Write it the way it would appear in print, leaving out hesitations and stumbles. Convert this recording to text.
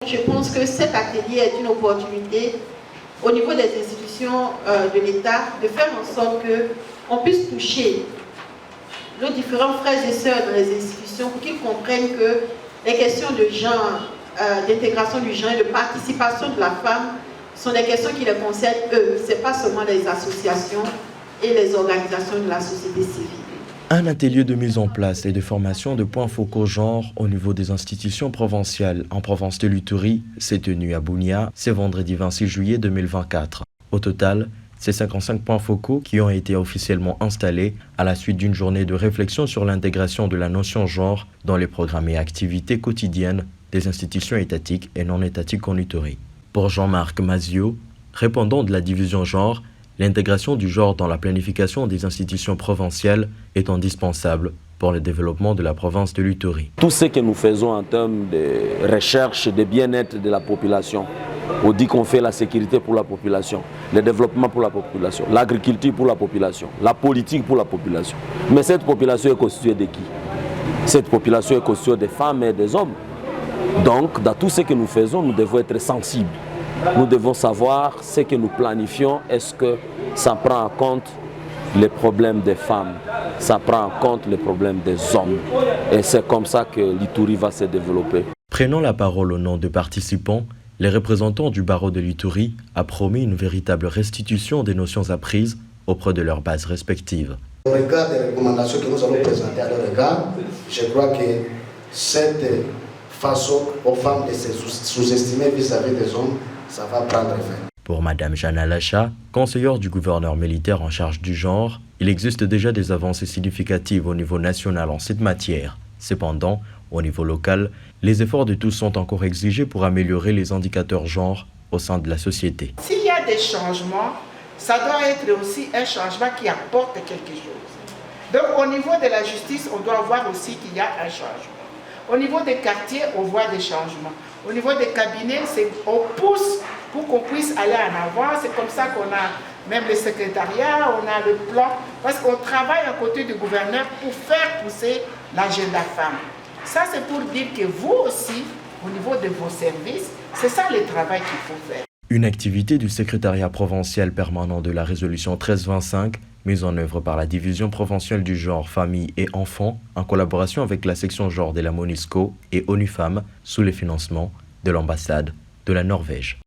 Je pense que cet atelier est une opportunité au niveau des institutions de l'État de faire en sorte qu'on puisse toucher nos différents frères et sœurs dans les institutions pour qu'ils comprennent que les questions de genre, d'intégration du genre et de participation de la femme sont des questions qui les concernent eux. Ce n'est pas seulement les associations et les organisations de la société civile. Un atelier de mise en place et de formation de points focaux genre au niveau des institutions provinciales en province de l'Ituri s'est tenu à Bunia ce vendredi 26 juillet 2024. Au total, c'est 55 points focaux qui ont été officiellement installés à la suite d'une journée de réflexion sur l'intégration de la notion genre dans les programmes et activités quotidiennes des institutions étatiques et non étatiques en Ituri. Pour Jean-Marc Mazio, répondant de la division genre, l'intégration du genre dans la planification des institutions provinciales est indispensable pour le développement de la province de l'Ituri. Tout ce que nous faisons en termes de recherche de bien-être de la population, on dit qu'on fait la sécurité pour la population, le développement pour la population, l'agriculture pour la population, la politique pour la population. Mais cette population est constituée de qui? Cette population est constituée des femmes et des hommes. Donc, dans tout ce que nous faisons, nous devons être sensibles. Nous devons savoir ce que nous planifions, est-ce que ça prend en compte les problèmes des femmes, ça prend en compte les problèmes des hommes. Et c'est comme ça que l'Ituri va se développer. Prenant la parole au nom de participants, les représentants du barreau de l'Ituri a promis une véritable restitution des notions apprises auprès de leurs bases respectives. Au regard des recommandations que nous allons présenter à leur regard, je crois que cette façon aux femmes de se sous-estimer vis-à-vis des hommes, ça va prendre effet. Pour Madame Jana Lacha, conseillère du gouverneur militaire en charge du genre, il existe déjà des avancées significatives au niveau national en cette matière. Cependant, au niveau local, les efforts de tous sont encore exigés pour améliorer les indicateurs genre au sein de la société. S'il y a des changements, ça doit être aussi un changement qui apporte quelque chose. Donc au niveau de la justice, on doit voir aussi qu'il y a un changement. Au niveau des quartiers, on voit des changements. Au niveau des cabinets, on pousse pour qu'on puisse aller en avant. C'est comme ça qu'on a même le secrétariat, on a le plan. Parce qu'on travaille à côté du gouverneur pour faire pousser l'agenda femme. Ça, c'est pour dire que vous aussi, au niveau de vos services, c'est ça le travail qu'il faut faire. Une activité du secrétariat provincial permanent de la résolution 1325, mise en œuvre par la division provinciale du genre, famille et enfants, en collaboration avec la section genre de la MONUSCO et ONU Femmes, sous le financement de l'ambassade de la Norvège.